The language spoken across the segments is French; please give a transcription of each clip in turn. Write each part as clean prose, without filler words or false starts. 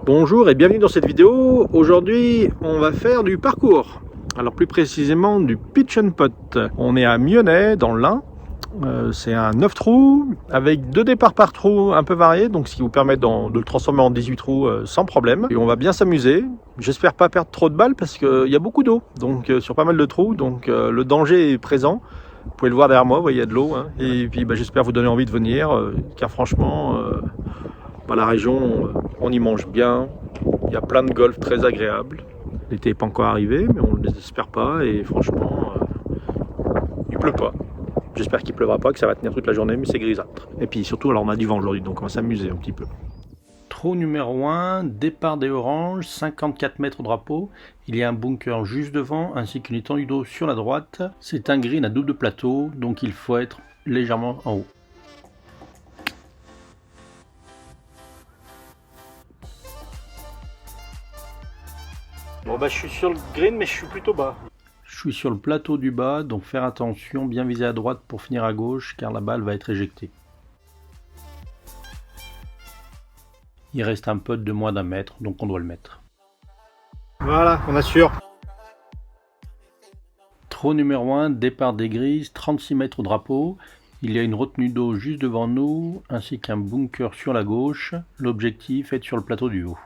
Bonjour et bienvenue dans cette vidéo. Aujourd'hui, on va faire du parcours. Alors plus précisément du pitch and putt. On est à Mionnet dans l'Ain. C'est un 9 trous avec 2 départs par trou un peu variés, donc ce qui vous permet de le transformer en 18 trous sans problème. Et on va bien s'amuser. J'espère pas perdre trop de balles parce qu'il y a beaucoup d'eau, donc sur pas mal de trous, donc le danger est présent. Vous pouvez le voir derrière moi, vous voyez, il y a de l'eau. Hein. Et puis j'espère vous donner envie de venir, car franchement, la région, on y mange bien. Il y a plein de golf très agréables. L'été n'est pas encore arrivé, mais on ne les espère pas. Et franchement, il pleut pas. J'espère qu'il pleuvra pas, que ça va tenir toute la journée, mais c'est grisâtre. Et puis surtout, alors on a du vent aujourd'hui, donc on va s'amuser un petit peu. Trou numéro 1, départ des oranges, 54 mètres au drapeau. Il y a un bunker juste devant, ainsi qu'une étendue d'eau sur la droite. C'est un green à double plateau, donc il faut être légèrement en haut. Bon je suis sur le green, mais je suis plutôt bas. Je suis sur le plateau du bas, donc faire attention, bien viser à droite pour finir à gauche, car la balle va être éjectée. Il reste un putt de moins d'1 mètre, donc on doit le mettre. Voilà, on assure. Trou numéro 1, départ des grises, 36 mètres au drapeau. Il y a une retenue d'eau juste devant nous, ainsi qu'un bunker sur la gauche. L'objectif est sur le plateau du haut.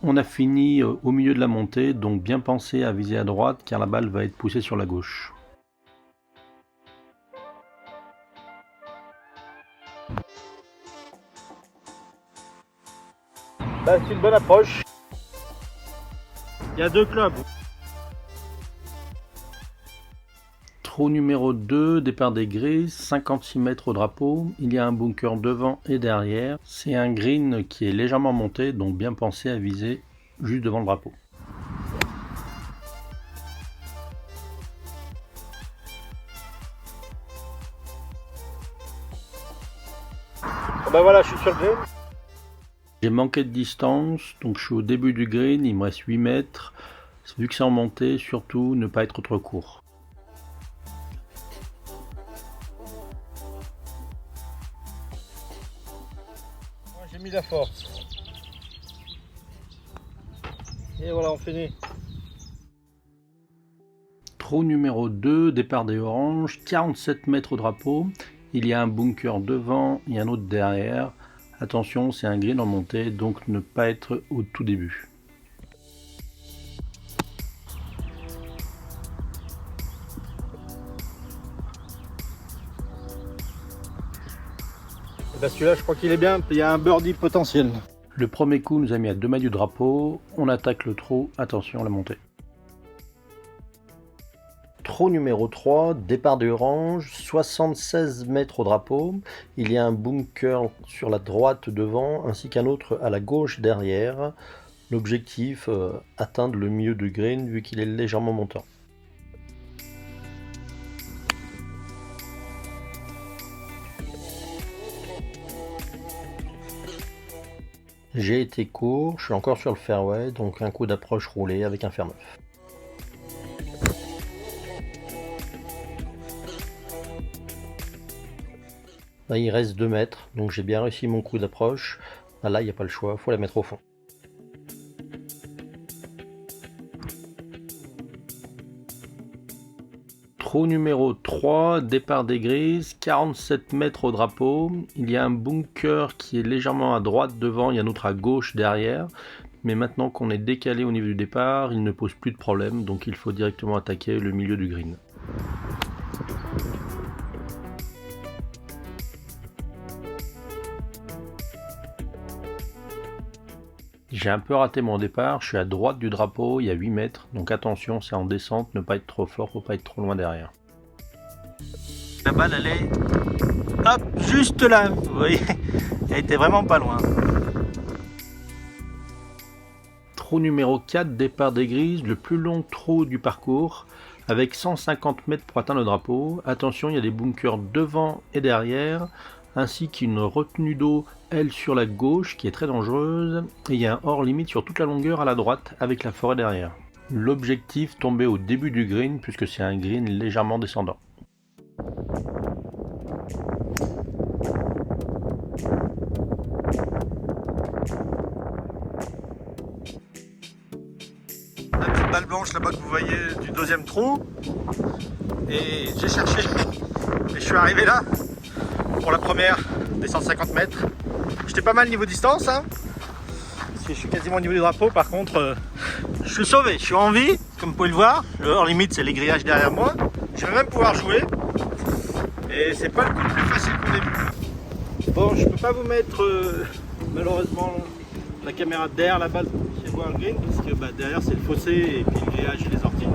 On a fini au milieu de la montée, donc bien penser à viser à droite car la balle va être poussée sur la gauche. C'est une bonne approche. Il y a 2 clubs. Trou numéro 2, départ des grises, 56 mètres au drapeau. Il y a un bunker devant et derrière. C'est un green qui est légèrement monté, donc bien penser à viser juste devant le drapeau. Voilà, je suis sur le green. J'ai manqué de distance, donc je suis au début du green, il me reste 8 mètres. Vu que c'est en montée, surtout ne pas être trop court. J'ai mis la force. Et voilà, on finit. Trou numéro 2, départ des oranges, 47 mètres au drapeau. Il y a un bunker devant et un autre derrière. Attention, c'est un green en montée, donc ne pas être au tout début. Celui-là, je crois qu'il est bien, il y a un birdie potentiel. Le premier coup nous a mis à 2 mètres du drapeau, on attaque le trou, attention à la montée. Trou numéro 3, départ des oranges, 76 mètres au drapeau. Il y a un bunker sur la droite devant, ainsi qu'un autre à la gauche derrière. L'objectif, atteindre le milieu de green vu qu'il est légèrement montant. J'ai été court, je suis encore sur le fairway, donc un coup d'approche roulé avec un fer neuf. Là, il reste 2 mètres, donc j'ai bien réussi mon coup d'approche. Là, il n'y a pas le choix, il faut la mettre au fond. Trou numéro 3, départ des grises, 47 mètres au drapeau. Il y a un bunker qui est légèrement à droite devant, il y a un autre à gauche derrière. Mais maintenant qu'on est décalé au niveau du départ, il ne pose plus de problème, donc il faut directement attaquer le milieu du green. J'ai un peu raté mon départ, je suis à droite du drapeau, il y a 8 mètres, donc attention, c'est en descente, ne pas être trop fort, faut pas être trop loin derrière. La balle, elle est hop, juste là, vous voyez, elle était vraiment pas loin. Trou numéro 4, départ des grises, le plus long trou du parcours, avec 150 mètres pour atteindre le drapeau. Attention, il y a des bunkers devant et derrière, ainsi qu'une retenue d'eau, elle, sur la gauche, qui est très dangereuse, et il y a un hors-limite sur toute la longueur à la droite, avec la forêt derrière. L'objectif tombé au début du green, puisque c'est un green légèrement descendant. La petite balle blanche là-bas que vous voyez du deuxième trou, et j'ai cherché, et je suis arrivé là, pour la première des 150 mètres. J'étais pas mal niveau distance, hein. Je suis quasiment au niveau du drapeau. Par contre, je suis sauvé, je suis en vie, comme vous pouvez le voir. Le hors limite, c'est les grillages derrière moi. Je vais même pouvoir jouer. Et c'est pas le coup le plus facile qu'au début. Bon, je peux pas vous mettre malheureusement la caméra derrière la balle pour que vous puissiez voir le green, parce que derrière c'est le fossé et puis le grillage et les orties.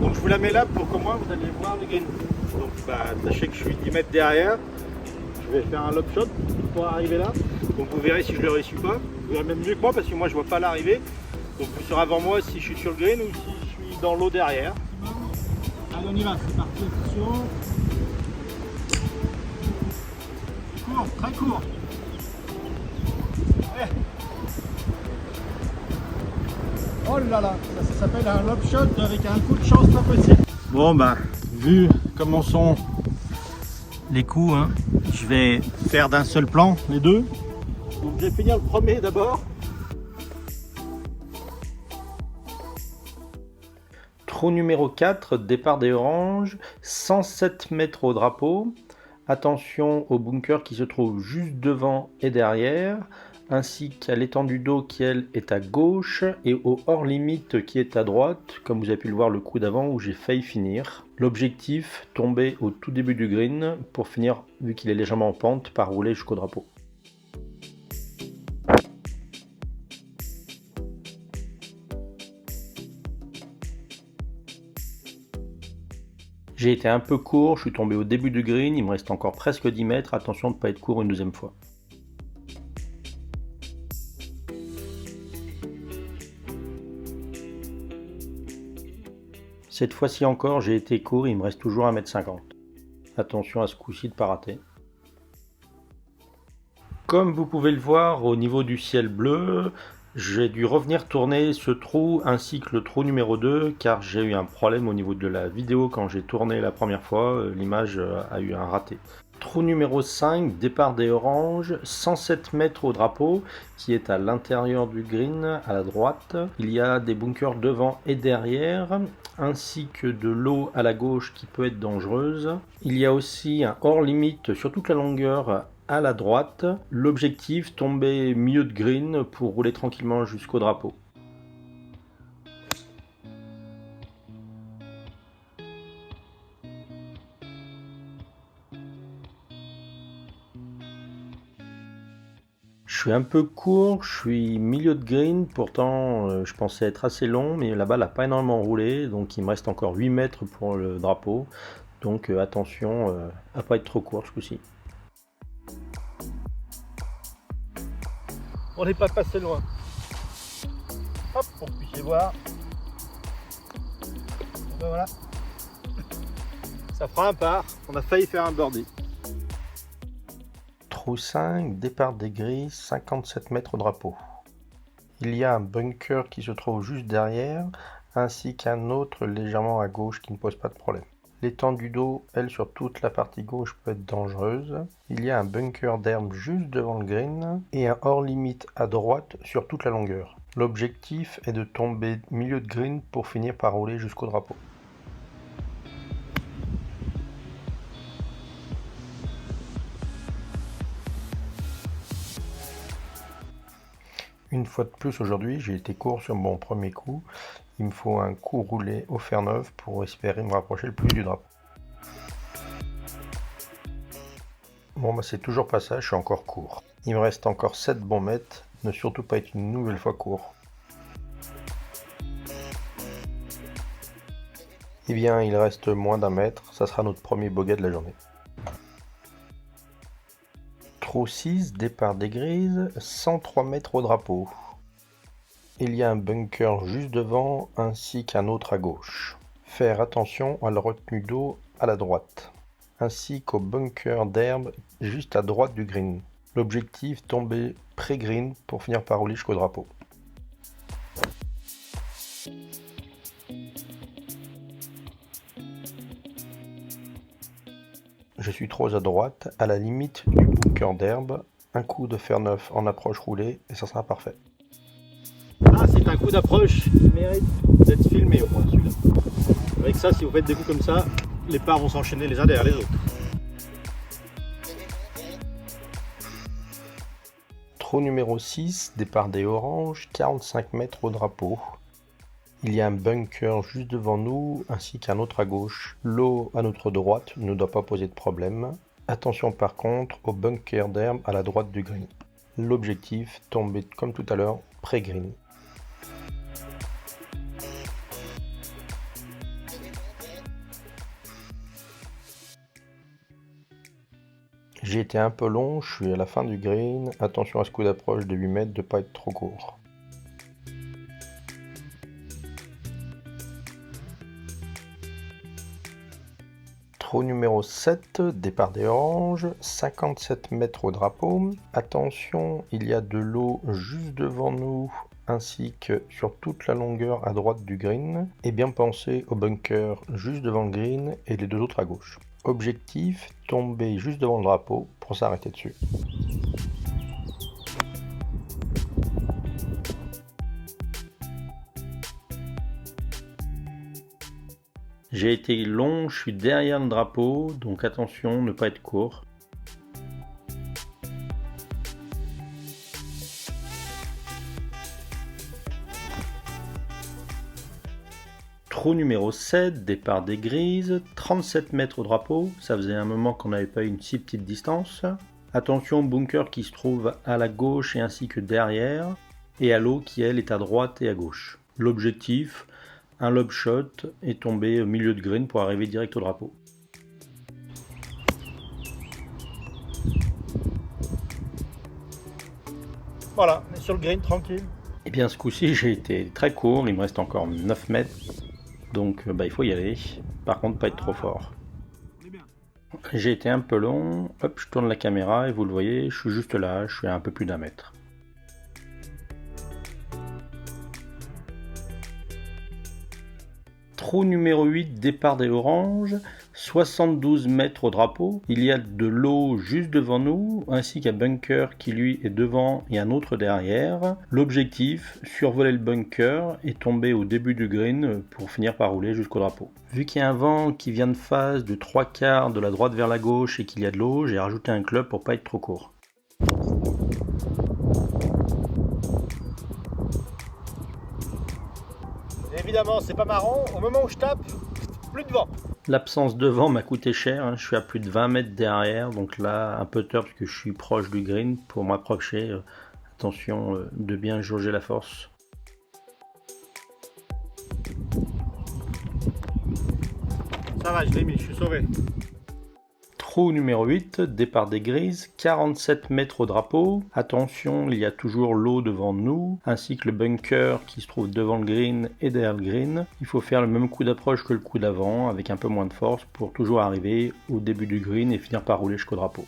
Donc je vous la mets là pour qu'au moins vous allez voir le green. Donc sachez que je suis 10 mètres derrière. Je vais faire un lob shot pour arriver là. Donc vous verrez si je le réussis pas. Vous verrez même mieux que moi parce que moi je vois pas l'arrivée. Donc vous saurez avant moi si je suis sur le green ou si je suis dans l'eau derrière. Allez, on y va, c'est parti, attention. Court, très court. Allez. Oh là là, ça s'appelle un lob shot avec un coup de chance pas possible. Bon vu comment sont les coups, hein, je vais faire d'un seul plan les deux. Donc je vais finir le premier d'abord. Trou numéro 4, départ des oranges, 107 mètres au drapeau. Attention au bunker qui se trouve juste devant et derrière, ainsi qu'à l'étendue d'eau qui elle est à gauche et au hors limite qui est à droite, comme vous avez pu le voir le coup d'avant où j'ai failli finir. L'objectif, tomber au tout début du green pour finir, vu qu'il est légèrement en pente, par rouler jusqu'au drapeau. J'ai été un peu court, je suis tombé au début du green, il me reste encore presque 10 mètres, attention de ne pas être court une deuxième fois. Cette fois-ci encore, j'ai été court, il me reste toujours 1,50 m. Attention à ce coup-ci de ne pas rater. Comme vous pouvez le voir au niveau du ciel bleu, j'ai dû revenir tourner ce trou ainsi que le trou numéro 2 car j'ai eu un problème au niveau de la vidéo quand j'ai tourné la première fois, l'image a eu un raté. Trou numéro 5, départ des oranges, 107 mètres au drapeau qui est à l'intérieur du green à la droite. Il y a des bunkers devant et derrière ainsi que de l'eau à la gauche qui peut être dangereuse. Il y a aussi un hors limite sur toute la longueur à la droite. L'objectif, tomber milieu de green pour rouler tranquillement jusqu'au drapeau. Je suis un peu court, je suis milieu de green, pourtant je pensais être assez long, mais la balle n'a pas énormément roulé, donc il me reste encore 8 mètres pour le drapeau. Donc attention à pas être trop court ce coup-ci. On n'est pas passé loin. Hop, pour que vous puissiez voir. Et ben voilà. Ça fera un par. On a failli faire un birdie. Trou 5, départ des grilles, 57 mètres au drapeau. Il y a un bunker qui se trouve juste derrière, ainsi qu'un autre légèrement à gauche qui ne pose pas de problème. L'étendue d'eau, elle, sur toute la partie gauche peut être dangereuse. Il y a un bunker d'herbe juste devant le green et un hors limite à droite sur toute la longueur. L'objectif est de tomber milieu de green pour finir par rouler jusqu'au drapeau. Une fois de plus aujourd'hui, j'ai été court sur mon premier coup. Il me faut un coup roulé au fer neuf pour espérer me rapprocher le plus du drapeau. Bon c'est toujours pas ça, je suis encore court. Il me reste encore 7 bons mètres, ne surtout pas être une nouvelle fois court. Eh bien il reste moins d'1 mètre, ça sera notre premier bogey de la journée. Trou 6, départ des grises, 103 mètres au drapeau. Il y a un bunker juste devant ainsi qu'un autre à gauche. Faire attention à la retenue d'eau à la droite. ainsi qu'au bunker d'herbe juste à droite du green. L'objectif, tomber pré-green pour finir par rouler jusqu'au drapeau. Je suis trop à droite, à la limite du bunker d'herbe. Un coup de fer neuf en approche roulée et ça sera parfait. Ah, c'est un coup d'approche qui mérite d'être filmé au moins celui-là. Avec ça, si vous faites des coups comme ça, les parts vont s'enchaîner les uns derrière les autres. Trou numéro 6, départ des oranges, 45 mètres au drapeau. Il y a un bunker juste devant nous, ainsi qu'un autre à gauche. L'eau à notre droite ne doit pas poser de problème. Attention par contre au bunker d'herbe à la droite du green. L'objectif, tomber comme tout à l'heure, pré-green. J'ai été un peu long, je suis à la fin du green. Attention à ce coup d'approche de 8 mètres de ne pas être trop court. Trou numéro 7, départ des oranges, 57 mètres au drapeau. Attention, il y a de l'eau juste devant nous, ainsi que sur toute la longueur à droite du green. Et bien penser au bunker juste devant le green et les deux autres à gauche. Objectif, tomber juste devant le drapeau pour s'arrêter dessus. J'ai été long, je suis derrière le drapeau, donc attention, ne pas être court. Trou numéro 7, départ des grises, 37 mètres au drapeau, ça faisait un moment qu'on n'avait pas eu une si petite distance. Attention au bunker qui se trouve à la gauche et ainsi que derrière, et à l'eau qui elle est à droite et à gauche. L'objectif, un lob shot et tomber au milieu de green pour arriver direct au drapeau. Voilà, on est sur le green, tranquille. Et bien ce coup-ci j'ai été très court, il me reste encore 9 mètres, donc il faut y aller. Par contre pas être trop fort. J'ai été un peu long, hop je tourne la caméra et vous le voyez, je suis juste là, je suis à un peu plus d'1 mètre. Trou numéro 8, départ des oranges, 72 mètres au drapeau. Il y a de l'eau juste devant nous, ainsi qu'un bunker qui lui est devant et un autre derrière. L'objectif, survoler le bunker et tomber au début du green pour finir par rouler jusqu'au drapeau. Vu qu'il y a un vent qui vient de face de 3/4 de la droite vers la gauche et qu'il y a de l'eau, j'ai rajouté un club pour pas être trop court. Évidemment, c'est pas marrant. Au moment où je tape, plus de vent. L'absence de vent m'a coûté cher, je suis à plus de 20 mètres derrière, donc là un peu tard parce que je suis proche du green pour m'approcher. Attention de bien jauger la force. Ça va, je l'ai mis, je suis sauvé. Trou numéro 8, départ des grises, 47 mètres au drapeau. Attention, il y a toujours l'eau devant nous, ainsi que le bunker qui se trouve devant le green et derrière le green. Il faut faire le même coup d'approche que le coup d'avant, avec un peu moins de force, pour toujours arriver au début du green et finir par rouler jusqu'au drapeau.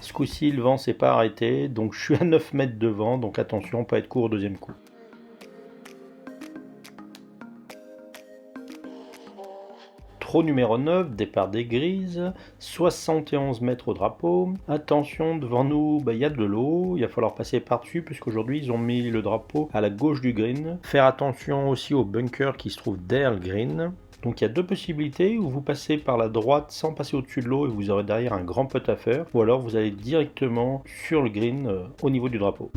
Ce coup-ci, le vent s'est pas arrêté, donc je suis à 9 mètres de vent, donc attention, pas être court au deuxième coup. Trou numéro 9, départ des grises, 71 mètres au drapeau. Attention, devant nous, il y a de l'eau, il va falloir passer par-dessus puisqu'aujourd'hui ils ont mis le drapeau à la gauche du green. Faire attention aussi au bunker qui se trouve derrière le green. Donc il y a deux possibilités, où vous passez par la droite sans passer au-dessus de l'eau et vous aurez derrière un grand putt à faire, ou alors vous allez directement sur le green au niveau du drapeau.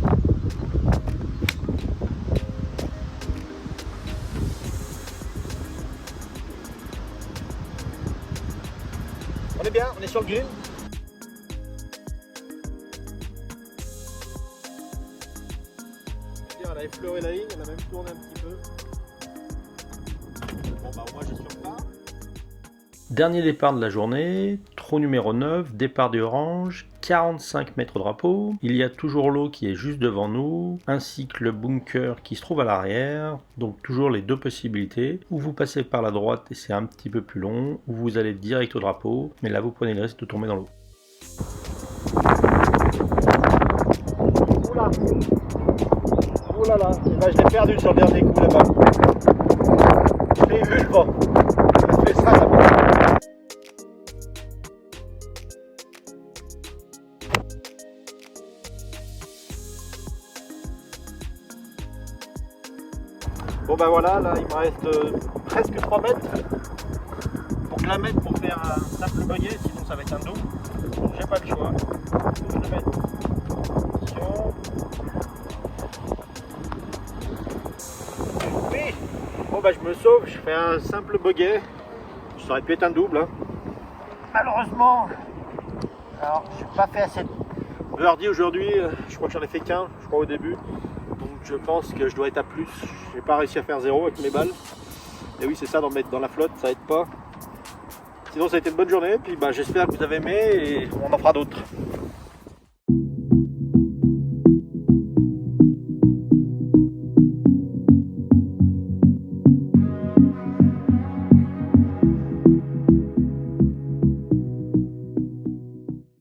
On est bien, on est sur le green. Elle a effleuré la ligne, elle a même tourné un petit peu. Bon bah moi j'ai sur pas. Dernier départ de la journée, trou numéro 9, départ des oranges, 45 mètres au drapeau. Il y a toujours l'eau qui est juste devant nous, ainsi que le bunker qui se trouve à l'arrière. Donc toujours les deux possibilités. Ou vous passez par la droite et c'est un petit peu plus long, ou vous allez direct au drapeau, mais là vous prenez le risque de tomber dans l'eau. Oula. Oh là là, et ben, je l'ai perdu sur le dernier coup là-bas. J'ai vu le vent. Je fais ça là-bas. Bon ben voilà, là il me reste presque 3 mètres pour que la mettre pour faire un simple buggy, sinon ça va être un double. Donc j'ai pas le choix. Faut que je le mette. Attention. Oui. Bon ben je me sauve, je fais un simple buggy. Ça aurait pu être un double. Hein. Malheureusement, alors je n'ai pas fait assez de birdie aujourd'hui, je crois que j'en ai fait qu'un, je crois au début. Donc je pense que je dois être à plus. J'ai pas réussi à faire 0 avec mes balles. Et oui, c'est ça, d'en mettre dans la flotte, ça aide pas. Sinon, ça a été une bonne journée. Puis bah, j'espère que vous avez aimé et on en fera d'autres.